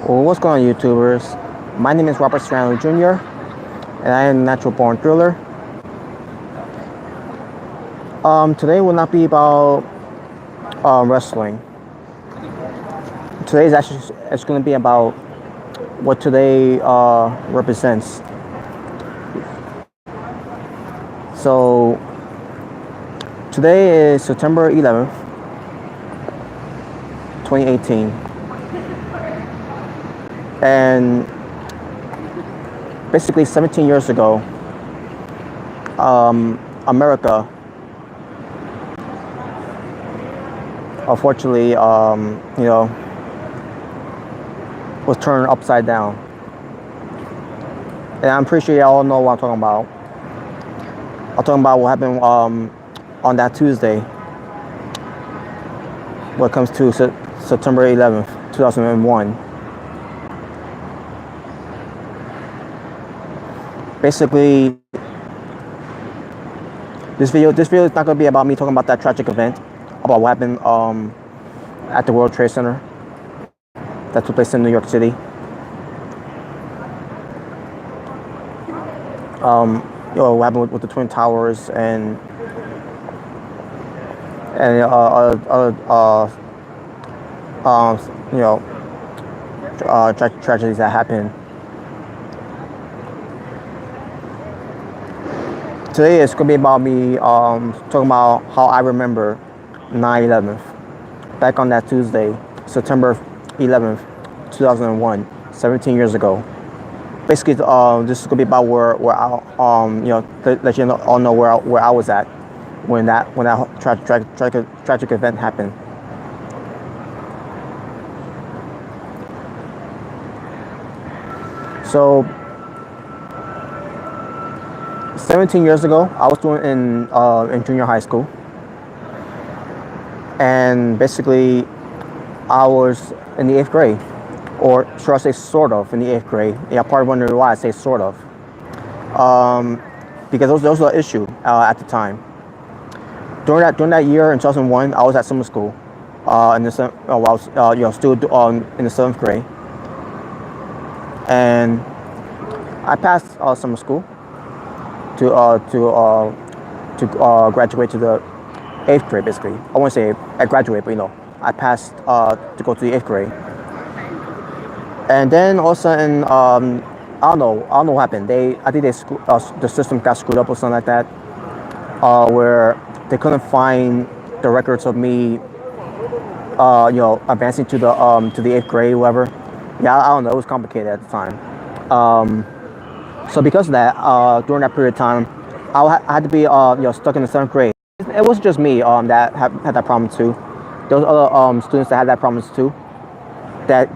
Well, what's going on, YouTubers? My name is Robert Strandler Jr., and I am a natural born thriller. Today will not be about wrestling. Today is actually it's going to be about what today represents. So today is September 11th, 2018, and basically 17 years ago, America, unfortunately, was turned upside down. And I'm pretty sure y'all know what I'm talking about. I'm talking about what happened on that Tuesday when it comes to September 11th, 2001. Basically, this video is not going to be about me talking about that tragic event, about what happened at the World Trade Center that took place in New York City. What happened with the Twin Towers and tragedies that happened. Today it's going to be about me talking about how I remember 9/11, back on that Tuesday, September 11th, 2001, 17 years ago. Basically, this is gonna be about where I let you all know where I was at when that tragic event happened. So 17 years ago, I was doing in junior high school, and basically I was in the 8th grade, or should I say sort of in the 8th grade. Yeah, probably wondering why I say sort of. Because those were an issue at the time. During that year in 2001, I was at summer school. I was still in the 7th grade, and I passed summer school to graduate to the 8th grade. Basically, I won't say I graduate, but I passed to go to the 8th grade. And then all of a sudden, I don't know what happened. I think the system got screwed up or something like that, where they couldn't find the records of me, advancing to the 8th grade, whatever. Yeah, I don't know. It was complicated at the time. So because of that, during that period of time, I had to be stuck in the 7th grade. It wasn't just me that had that problem too. There was other students that had that problem too, that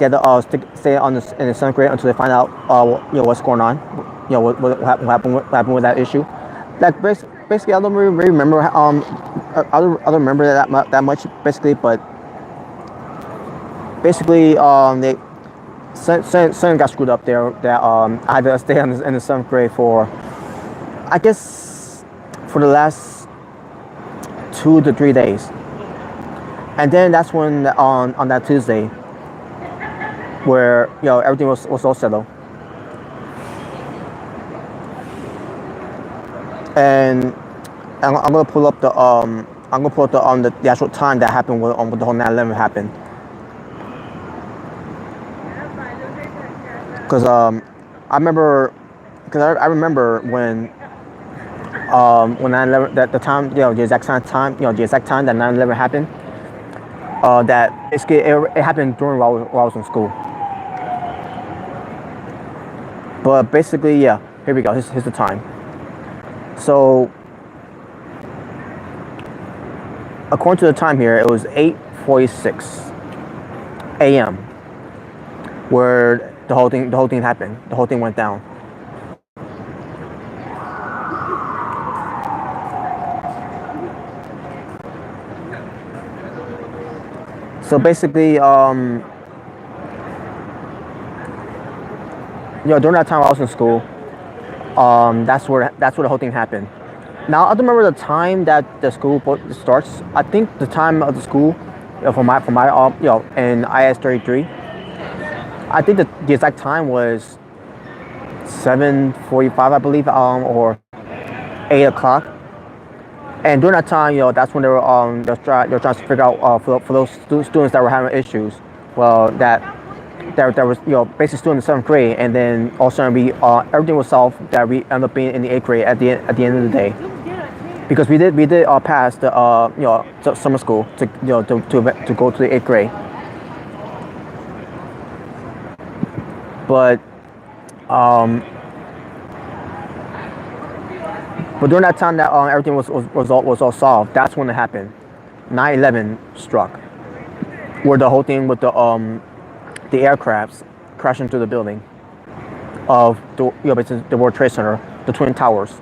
stay in the 7th grade until they find out what's going on, what happened with that issue. Like basically, I don't really remember I don't remember that much basically, but basically they something got screwed up there that I had to stay in the 7th grade for, I guess, for the last 2 to 3 days. And then that's when on that Tuesday, where everything was all settled, and I'm gonna pull up the actual time that happened with the whole 9/11 happened, because I remember when 9/11, that the time, the exact time that 9/11 happened. That basically it happened during while I was in school. But basically, yeah, here we go. Here's the time. So, according to the time here, it was 8:46 a.m. where the whole thing happened. The whole thing went down. So basically, during that time I was in school, that's where the whole thing happened. Now I don't remember the time that the school starts. I think the time of the school For my in IS-33, I think the exact time was 7:45, I believe, or 8 o'clock. And during that time, that's when they're trying to figure out for those students that were having issues. Well, that was basically still in the seventh grade, and then all of a sudden we everything was solved. That we ended up being in the eighth grade at the end of the day, because we did pass the summer school to go to the eighth grade. But but during that time that everything was all solved, that's when it happened. 9/11 struck, where the whole thing with the aircrafts crashing into the building of basically the World Trade Center, the Twin Towers.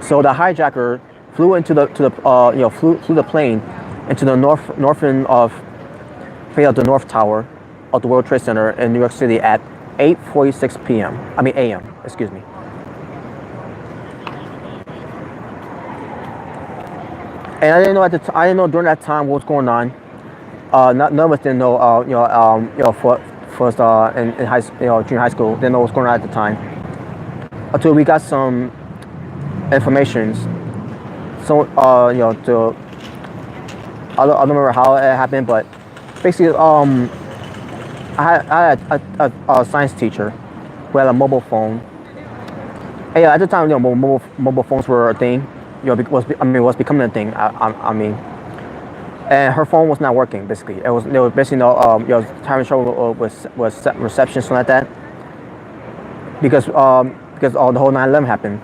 So the hijacker flew into flew the plane into the northern of the North Tower of the World Trade Center in New York City at 8:46 p.m. I mean a.m. Excuse me. And I didn't know during that time what was going on. None of us didn't know. First in junior high school, didn't know what was going on at the time until we got some information. So I don't remember how it happened, but basically I had a science teacher who had a mobile phone. And yeah, at the time, mobile phones were a thing. Was becoming a thing. I mean, and her phone was not working. Basically, there was basically having trouble with reception, something like that. Because the whole 9/11 happened,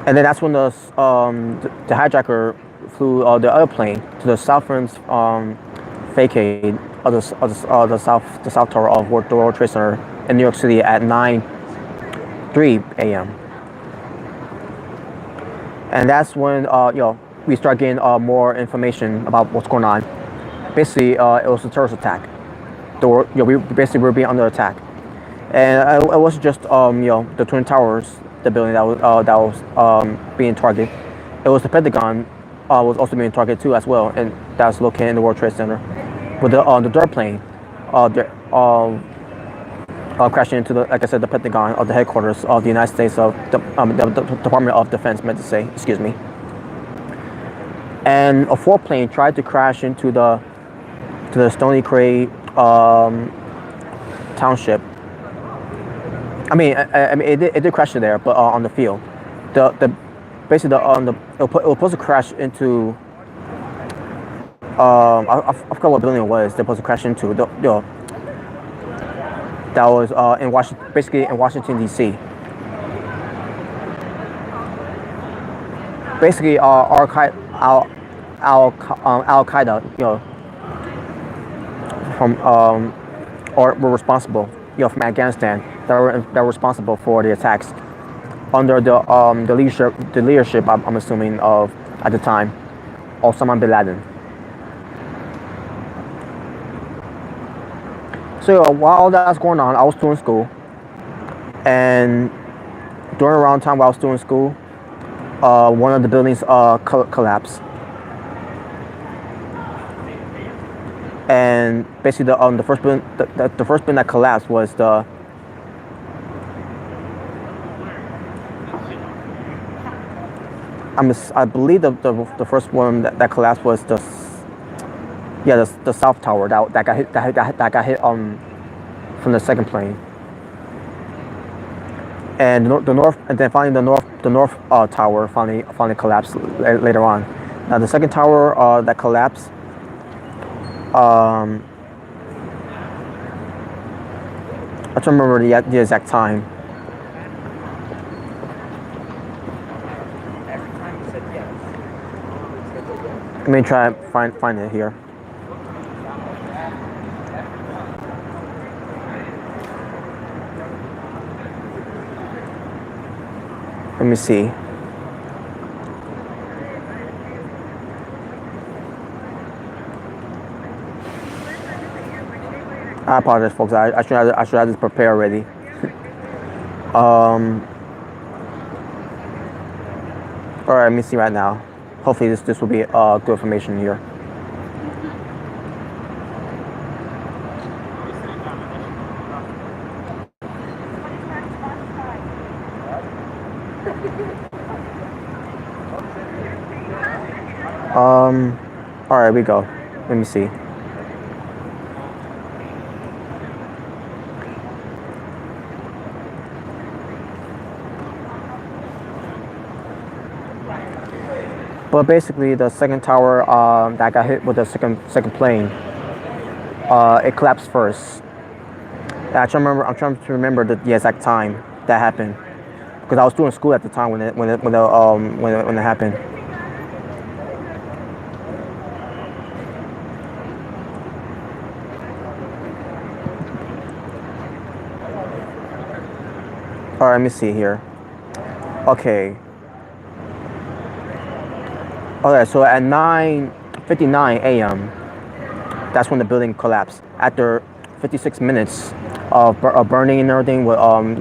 and then that's when the hijacker flew the other plane to the southern facade of the south tower of the World Trade Center in New York City at 9:03 a.m. And that's when we start getting more information about what's going on. Basically, it was a terrorist attack. We basically were being under attack, and it wasn't just the Twin Towers, the building that was being targeted. It was the Pentagon was also being targeted too as well, and that's located in the World Trade Center. With the dirt plane, crashing into like I said, the Pentagon, of the headquarters of the United States of the Department of Defense, meant to say, excuse me. And a fourth plane tried to crash into the Stony Cray township. I mean, it did crash there, but on the field, basically it was supposed to crash into. I forgot what building it was. They're supposed to crash into that was in Washington, basically in Washington D.C. Basically, Al Qaeda, from or were responsible, from Afghanistan, that were responsible for the attacks under the leadership I'm assuming of at the time, Osama bin Laden. So while all that was going on, I was still in school, and during around time while I was still in school, one of the buildings collapsed, and basically the first building the first building that collapsed was I believe the first one that collapsed was the South Tower that got hit from the second plane, and the north, and then finally the north tower finally collapsed later on. Now the second tower that collapsed, I don't remember the exact time. Let me try and find it here. Let me see. I apologize, folks. I should have this prepared already. Um, all right, let me see right now. Hopefully, this will be good information here. All right, we go. Let me see. But basically, the second tower that got hit with the second plane, it collapsed first. I'm trying to remember the exact time that happened because I was still in school at the time when it happened. All right, let me see here. Okay. Okay, so at 9:59 a.m., that's when the building collapsed. After 56 minutes of burning and everything, with of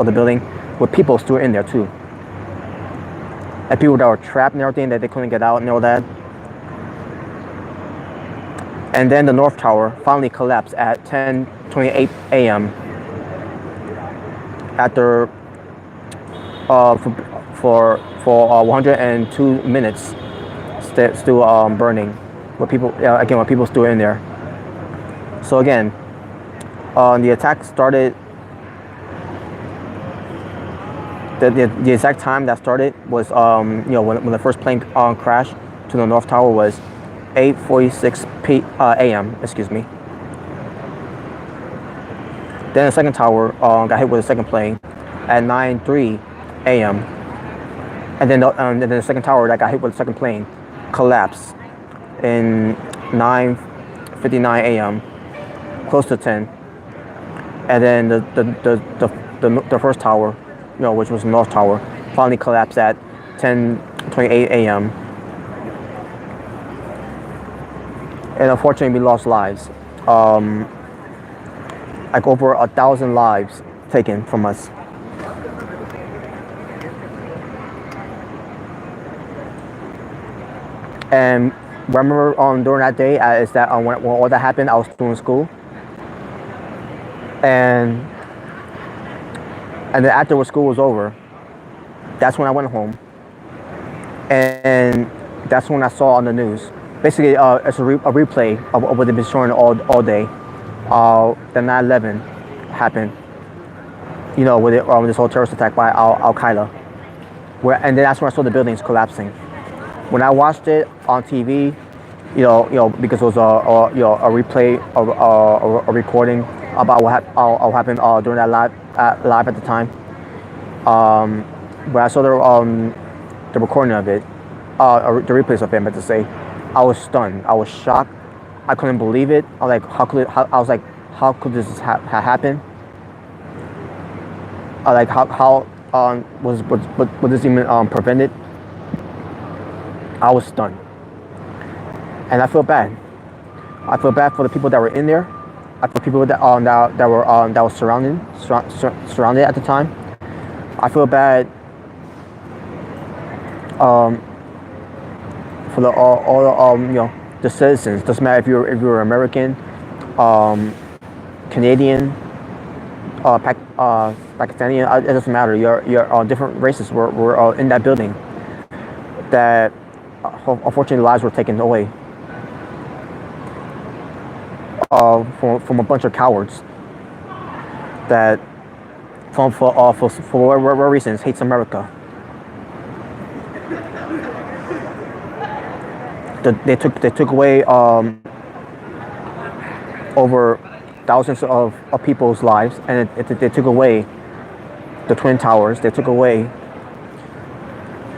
the building, with people still in there too, and people that were trapped and everything that they couldn't get out and all that. And then the North Tower finally collapsed at 10:28 a.m. after for 102 minutes still burning, with people with people still in there. So again, the attack started. The exact time that started was when the first plane crashed to the North Tower was 8:46 a.m. Excuse me. Then the second tower got hit with the second plane at 9:03 a.m. And then the second tower that got hit with the second plane collapsed in 9:59 a.m. close to 10. And then the first tower, which was the North Tower, finally collapsed at 10:28 a.m. And unfortunately, we lost lives. Like over 1,000 lives taken from us. And remember during that day is that when all that happened, I was still in school. And then after school was over, that's when I went home. And that's when I saw on the news. Basically, it's a replay of what they've been showing all day. The 9/11 happened, with this whole terrorist attack by Al Qaeda. And then that's when I saw the buildings collapsing. When I watched it on TV, because it was a replay of a recording about what happened during that live at the time. When I saw the recording of it, the replays of it, I meant to say, I was stunned. I was shocked. I couldn't believe it. I was like, how could this happen? How was this even prevented? I was stunned, and I feel bad. I feel bad for the people that were in there. I feel people that were surrounded at the time. I feel bad for all the citizens. Doesn't matter if you're American, Canadian, Pakistani. It doesn't matter. Your different races were in that building. That unfortunately lives were taken away from a bunch of cowards that for whatever reasons hates America. They took away over thousands of people's lives, and they took away the Twin Towers. They took away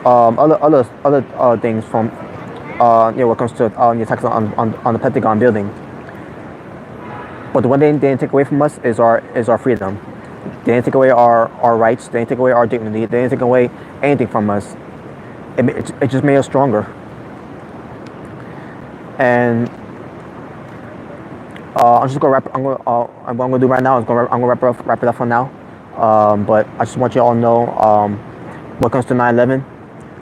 other things from when it comes to the attacks on the Pentagon building. But the one thing they didn't take away from us is our freedom. They didn't take away our rights. They didn't take away our dignity. They didn't take away anything from us. It just made us stronger. And I'm just gonna wrap. What I'm gonna do right now is I'm gonna wrap it up for now. But I just want you all to know what comes to 9/11,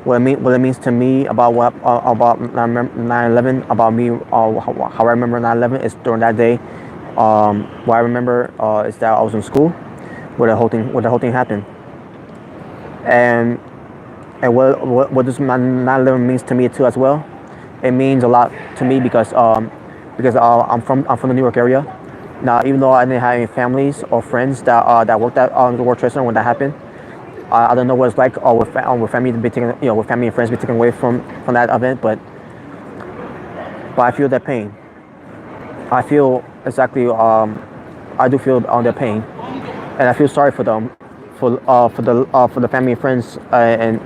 what it means to me about about 9/11, about me, how I remember 9/11 is during that day. What I remember is that I was in school where the whole thing happened, and what this 9/11 means to me too as well. It means a lot to me because I'm from the New York area. Now, even though I didn't have any families or friends that worked at the World Trade Center when that happened, I don't know what it's like with family to be taken, with family and friends be taken away from that event. But I feel that pain. I feel exactly. I do feel their pain, and I feel sorry for them, for the family and friends, and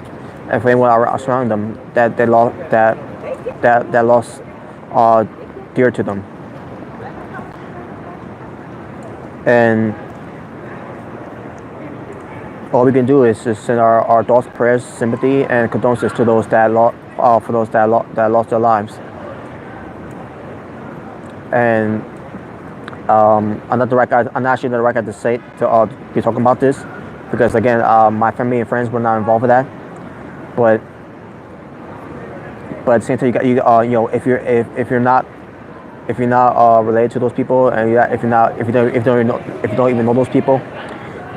for anyone surrounding them that they lost that lost dear to them. And all we can do is just send our thoughts, prayers, sympathy, and condolences to those for those that lost their lives. And I'm not the right guy. I'm not actually the right guy to say to be talking about this, because again, my family and friends were not involved with that. But at the same time, if you're not related to those people, and if you don't even know those people,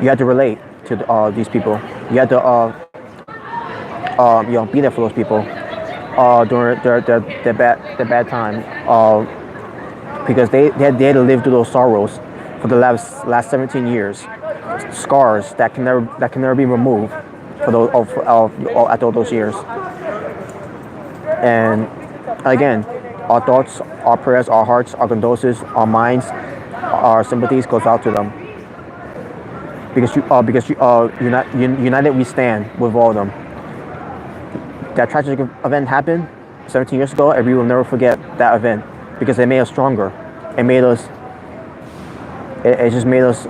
you have to relate to these people. You have to be there for those people during their bad time, because they had to live through those sorrows for the last 17 years, scars that can never be removed for those after all those years. And again, our thoughts, our prayers, our hearts, our condolences, our minds, our sympathies goes out to them, because united we stand with all of them. That tragic event happened 17 years ago, and we will never forget that event, because it made us stronger. It made us. It just made us.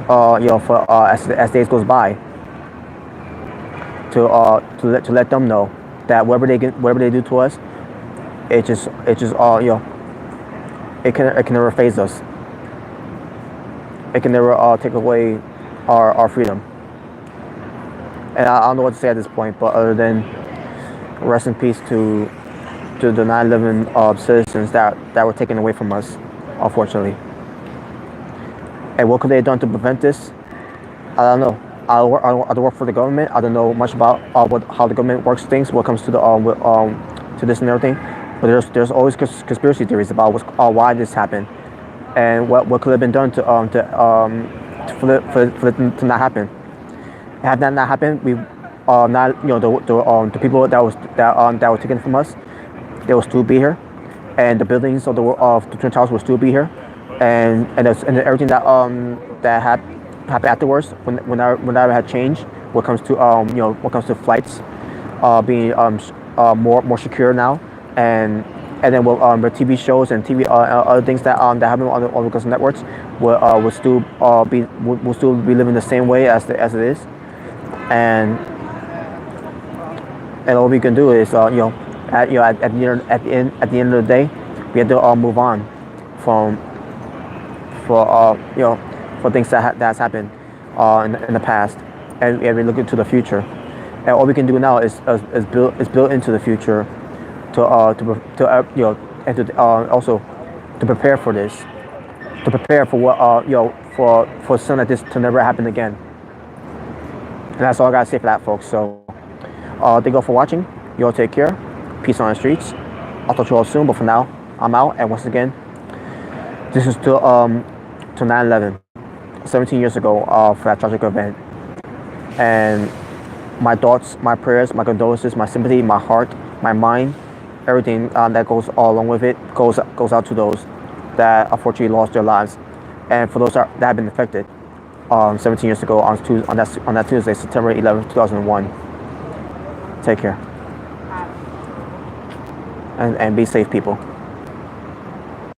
For as days goes by, to let them know that whatever they do to us, it can never faze us. It can never take away our freedom. And I don't know what to say at this point, but other than rest in peace to the 9/11 citizens that were taken away from us, unfortunately. And what could they have done to prevent this? I don't know. I don't work for the government. I don't know much about how the government works things when it comes to to this and everything. But there's always conspiracy theories about why this happened, and what could have been done for it to not happen. Had that not happened, we not the people that were taken from us, they will still be here, and the buildings of the Twin Towers will still be here, and everything that happened afterwards, when I had changed, what comes to flights being more secure now, and then the TV shows and other things that happen on the Wisconsin networks will still be living the same way as it is, and all we can do is at the end of the day, we have to move on for things that's happened in the past, and we look into the future. And all we can do now is build into the future and also to prepare for this, to prepare for what for something like this to never happen again. And that's all I gotta say for that, folks. So thank you all for watching. You all take care. Peace on the streets. I'll talk to you all soon. But for now, I'm out. And once again, this is to 9/11, 17 years ago, for that tragic event. And my thoughts, my prayers, my condolences, my sympathy, my heart, my mind, everything that goes all along with it goes out to those that unfortunately lost their lives, and for those that have been affected 17 years ago on that Tuesday, September 11th, 2001. Take care. And be safe, people.